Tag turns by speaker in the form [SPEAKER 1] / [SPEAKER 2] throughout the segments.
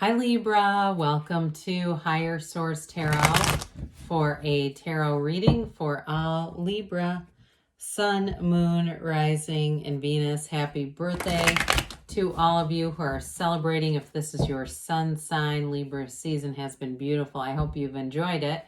[SPEAKER 1] Hi Libra, welcome to Higher Source Tarot for a tarot reading for all Libra, Sun, Moon, Rising, and Venus. Happy birthday to all of you who are celebrating. If this is your sun sign, Libra season has been beautiful. I hope you've enjoyed it.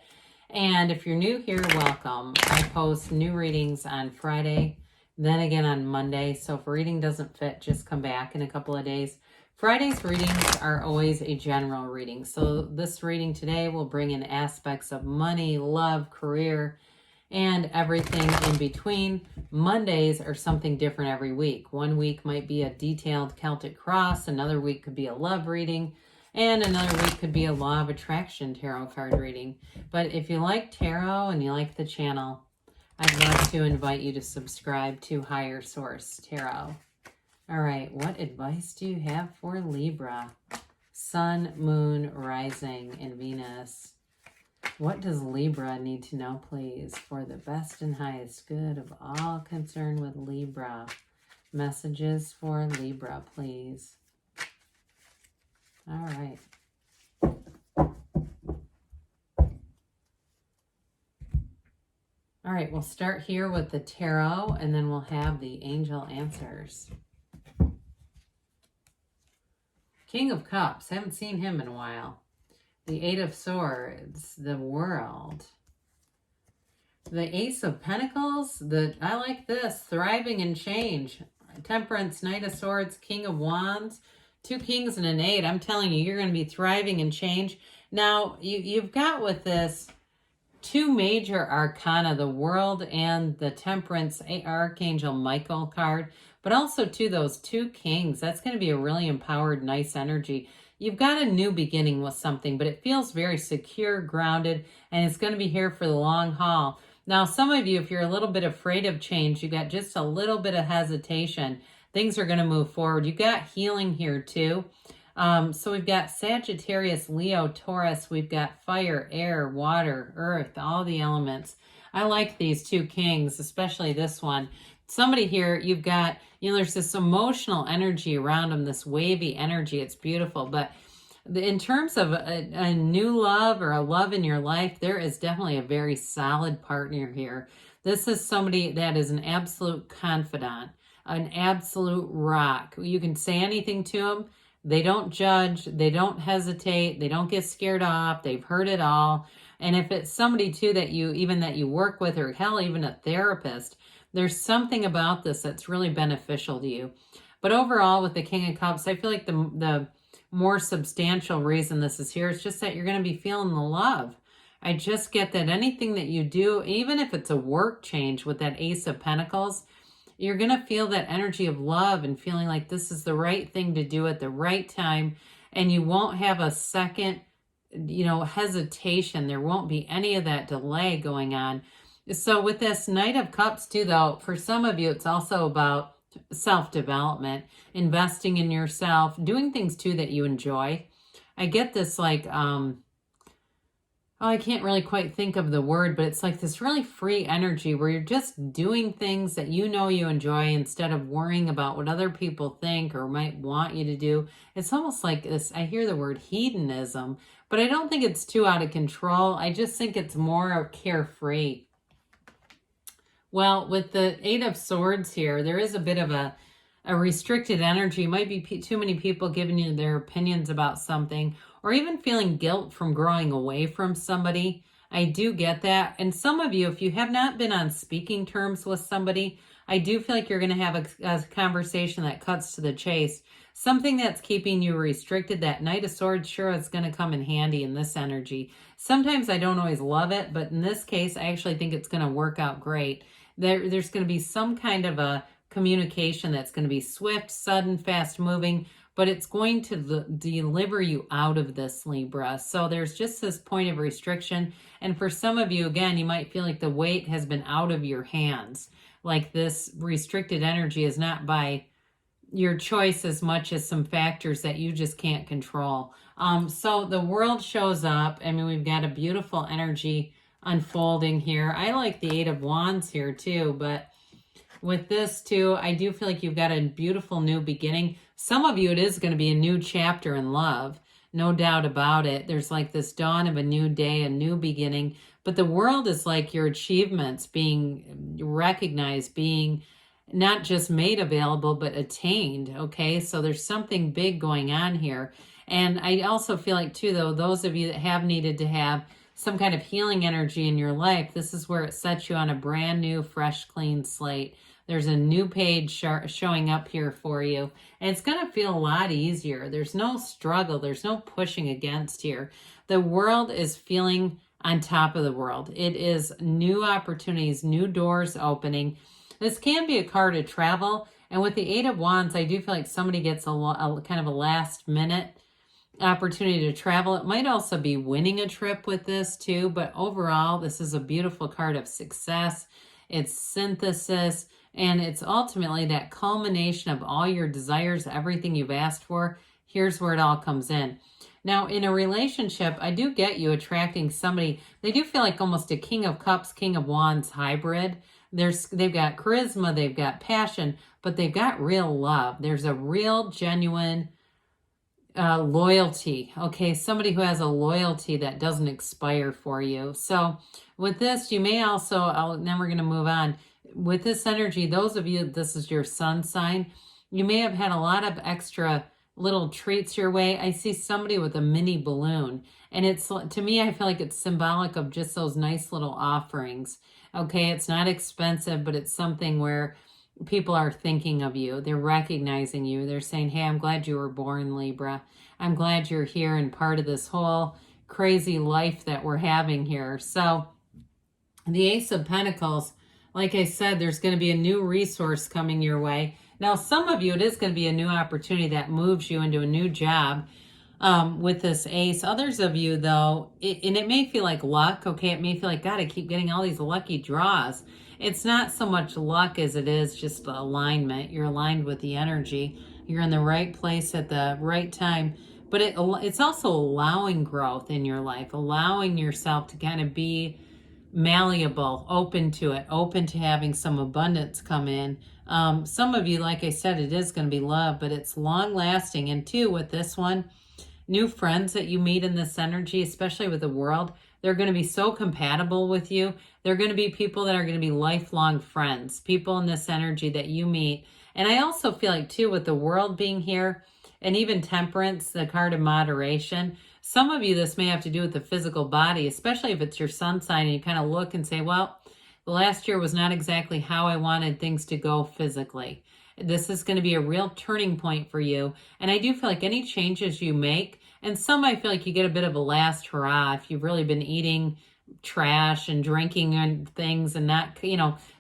[SPEAKER 1] And if you're new here, welcome. I post new readings on Friday, then again on Monday. So if a reading doesn't fit, just come back in a couple of days. Friday's readings are always a general reading. So this reading today will bring in aspects of money, love, career, and everything in between. Mondays are something different every week. One week might be a detailed Celtic cross. Another week could be a love reading. And another week could be a law of attraction tarot card reading. But if you like tarot and you like the channel, I'd love to invite you to subscribe to Higher Source Tarot. All right, what advice do you have for Libra? Sun, Moon, Rising, and Venus. What does Libra need to know, please, for the best and highest good of all concerned with Libra? Messages for Libra, please. All right. All right, we'll start here with the tarot, and then we'll have the angel answers. King of Cups, haven't seen him in a while. The Eight of Swords, the World. The Ace of Pentacles, I like this, thriving and change. Temperance, Knight of Swords, King of Wands, two kings and an eight. I'm telling you, you're going to be thriving and change. Now, you've got with this two major arcana, the World and the Temperance Archangel Michael card. But also, too, those two kings, that's going to be a really empowered, nice energy. You've got a new beginning with something, but it feels very secure, grounded, and it's going to be here for the long haul. Now, some of you, if you're a little bit afraid of change, you got just a little bit of hesitation, things are going to move forward. You got healing here, too. So we've got Sagittarius, Leo, Taurus. We've got fire, air, water, earth, all the elements. I like these two kings, especially this one. Somebody here, you've got, there's this emotional energy around them, this wavy energy. It's beautiful. But in terms of a new love or a love in your life, there is definitely a very solid partner here. This is somebody that is an absolute confidant, an absolute rock. You can say anything to them. They don't judge. They don't hesitate. They don't get scared off. They've heard it all. And if it's somebody, too, that you work with, or hell, even a therapist, there's something about this that's really beneficial to you. But overall, with the King of Cups, I feel like the more substantial reason this is here is just that you're going to be feeling the love. I just get that anything that you do, even if it's a work change with that Ace of Pentacles, you're going to feel that energy of love and feeling like this is the right thing to do at the right time. And you won't have a second, hesitation. There won't be any of that delay going on. So with this Knight of Cups too, though, for some of you, it's also about self-development, investing in yourself, doing things too that you enjoy. I get this like, I can't really quite think of the word, but it's like this really free energy where you're just doing things that you enjoy instead of worrying about what other people think or might want you to do. It's almost like this, I hear the word hedonism, but I don't think it's too out of control. I just think it's more carefree. Well, with the Eight of Swords here, there is a bit of a restricted energy. Might be too many people giving you their opinions about something, or even feeling guilt from growing away from somebody. I do get that. And some of you, if you have not been on speaking terms with somebody, I do feel like you're going to have a conversation that cuts to the chase. Something that's keeping you restricted, that Knight of Swords sure is going to come in handy in this energy. Sometimes I don't always love it, but in this case, I actually think it's going to work out great. There's going to be some kind of a communication that's going to be swift, sudden, fast moving, but it's going to deliver you out of this, Libra. So there's just this point of restriction. And for some of you, again, you might feel like the weight has been out of your hands. Like this restricted energy is not by your choice as much as some factors that you just can't control. So the World shows up. I mean, we've got a beautiful energy unfolding here. I like the Eight of Wands here too, but with this too, I do feel like you've got a beautiful new beginning. Some of you, it is going to be a new chapter in love. no doubt about it. There's like this dawn of a new day, a new beginning. But the world is like your achievements being recognized, being not just made available, but attained. Okay, so there's something big going on here. And I also feel like, too, though, those of you that have needed to have some kind of healing energy in your life, this is where it sets you on a brand new, fresh, clean slate. There's a new page showing up here for you, and it's going to feel a lot easier. There's no struggle. There's no pushing against here. The world is feeling on top of the world. It is new opportunities, new doors opening. This can be a card of travel, and with the Eight of Wands, I do feel like somebody gets a kind of a last minute opportunity to travel. It might also be winning a trip with this too, but overall, this is a beautiful card of success. It's synthesis, and it's ultimately that culmination of all your desires, everything you've asked for. Here's where it all comes in. Now, in a relationship, I do get you attracting somebody. They do feel like almost a King of Cups, King of Wands hybrid. They've got charisma, they've got passion, but they've got real love. There's a real, genuine loyalty. Okay, somebody who has a loyalty that doesn't expire for you. So with this, you may also, then we're going to move on. With this energy, those of you, this is your sun sign, you may have had a lot of extra little treats your way. I see somebody with a mini balloon, and it's, to me, I feel like it's symbolic of just those nice little offerings. Okay, it's not expensive, but it's something where people are thinking of you. They're recognizing you. They're saying, hey, I'm glad you were born, Libra. I'm glad you're here and part of this whole crazy life that we're having here. So the Ace of Pentacles, like I said, there's going to be a new resource coming your way. Now, some of you, it is going to be a new opportunity that moves you into a new job with this ace. Others of you, though, and it may feel like luck, okay? It may feel like, God, I keep getting all these lucky draws. It's not so much luck as it is just alignment. You're aligned with the energy. You're in the right place at the right time. But it's also allowing growth in your life, allowing yourself to kind of be malleable, open to it, open to having some abundance come in. Some of you, like I said, it is going to be love, but it's long lasting. And two, with this one, new friends that you meet in this energy, especially with the world, they're going to be so compatible with you. They're going to be people that are going to be lifelong friends, people in this energy that you meet. And I also feel like, too, with the world being here, and even temperance, the card of moderation, some of you, this may have to do with the physical body, especially if it's your sun sign and you kind of look and say, well, the last year was not exactly how I wanted things to go physically. This is going to be a real turning point for you. And I do feel like any changes you make, and some I feel like you get a bit of a last hurrah if you've really been eating trash and drinking and things and not,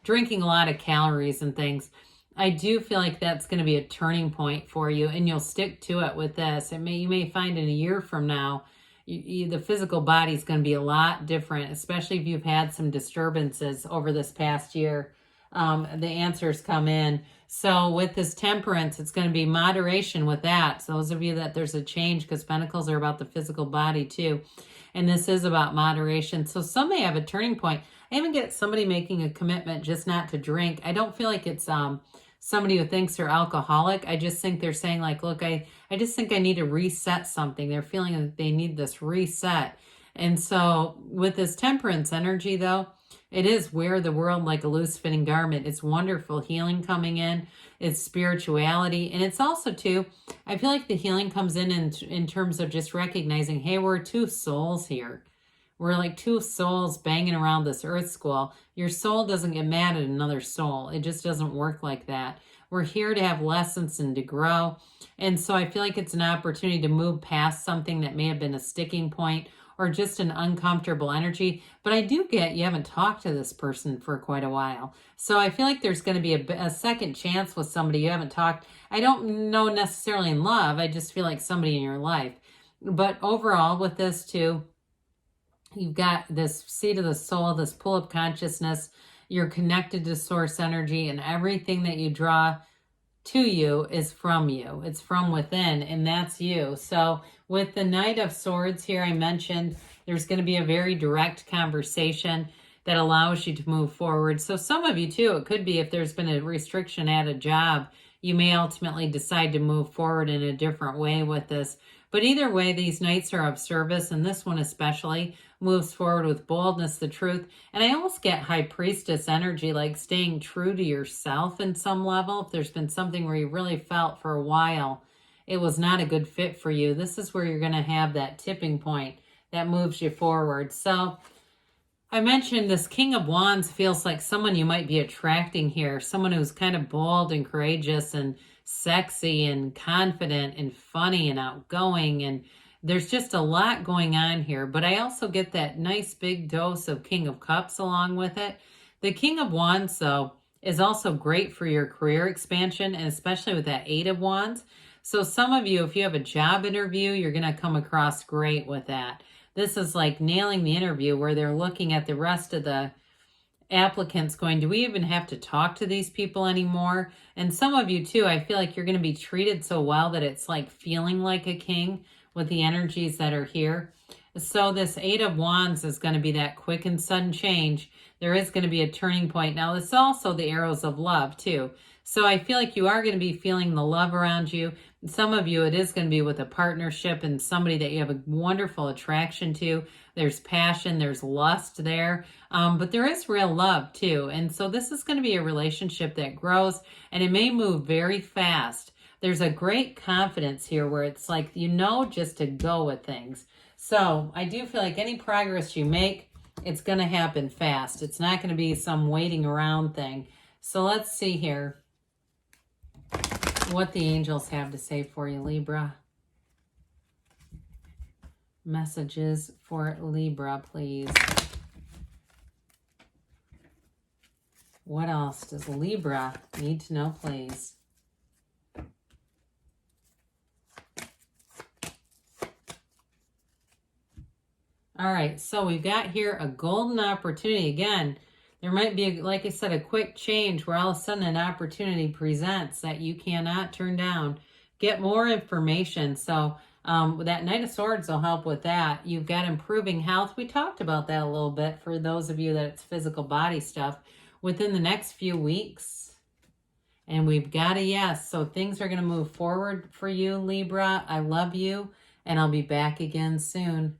[SPEAKER 1] drinking a lot of calories and things. I do feel like that's going to be a turning point for you, and you'll stick to it with this. You may find in a year from now, the physical body is going to be a lot different, especially if you've had some disturbances over this past year. The answers come in. So with this temperance, it's going to be moderation with that. So those of you that there's a change, because Pentacles are about the physical body too. And this is about moderation. So some may have a turning point. I even get somebody making a commitment just not to drink. I don't feel like it's somebody who thinks they're alcoholic. I just think they're saying like, look, I just think I need to reset something. They're feeling that they need this reset. And so with this temperance energy though, it is wear the world like a loose fitting garment. It's wonderful healing coming in. It's spirituality. And it's also too, I feel like the healing comes in terms of just recognizing, hey, we're two souls here. We're like two souls banging around this earth school. Your soul doesn't get mad at another soul. It just doesn't work like that. We're here to have lessons and to grow. And so I feel like it's an opportunity to move past something that may have been a sticking point or just an uncomfortable energy. But I do get you haven't talked to this person for quite a while. So I feel like there's going to be a second chance with somebody you haven't talked. I don't know necessarily in love. I just feel like somebody in your life. But overall with this too, you've got this seat of the soul, this pull of consciousness. You're connected to source energy, and everything that you draw to you is from you. It's from within, and that's you. So with the Knight of Swords here, I mentioned there's going to be a very direct conversation that allows you to move forward. So some of you too, it could be if there's been a restriction at a job, you may ultimately decide to move forward in a different way with this. But either way, these knights are of service, and this one especially moves forward with boldness, the truth. And I almost get high priestess energy, like staying true to yourself in some level. If there's been something where you really felt for a while it was not a good fit for you, this is where you're going to have that tipping point that moves you forward. So I mentioned this King of Wands feels like someone you might be attracting here, someone who's kind of bold and courageous and sexy and confident and funny and outgoing, and there's just a lot going on here. But I also get that nice big dose of King of Cups along with it. The King of Wands, though, is also great for your career expansion, and especially with that 8 of Wands. So some of you, if you have a job interview, you're going to come across great with that. This is like nailing the interview where they're looking at the rest of the applicants going, do we even have to talk to these people anymore? And some of you too, I feel like you're going to be treated so well that it's like feeling like a king with the energies that are here. So this 8 of Wands is going to be that quick and sudden change. There is going to be a turning point. Now, it's also the arrows of love too. So I feel like you are going to be feeling the love around you. Some of you, it is going to be with a partnership and somebody that you have a wonderful attraction to. There's passion, there's lust there, but there is real love too. And so this is going to be a relationship that grows, and it may move very fast. There's a great confidence here where it's like, you know, just to go with things. So I do feel like any progress you make, it's going to happen fast. It's not going to be some waiting around thing. So let's see here what the angels have to say for you, Libra. Messages for Libra, please. What else does Libra need to know, please? All right, so we've got here a golden opportunity. Again, there might be, like I said, a quick change where all of a sudden an opportunity presents that you cannot turn down. Get more information. So that Knight of Swords will help with that. You've got improving health. We talked about that a little bit for those of you that it's physical body stuff within the next few weeks. And we've got a yes. So things are going to move forward for you, Libra. I love you, and I'll be back again soon.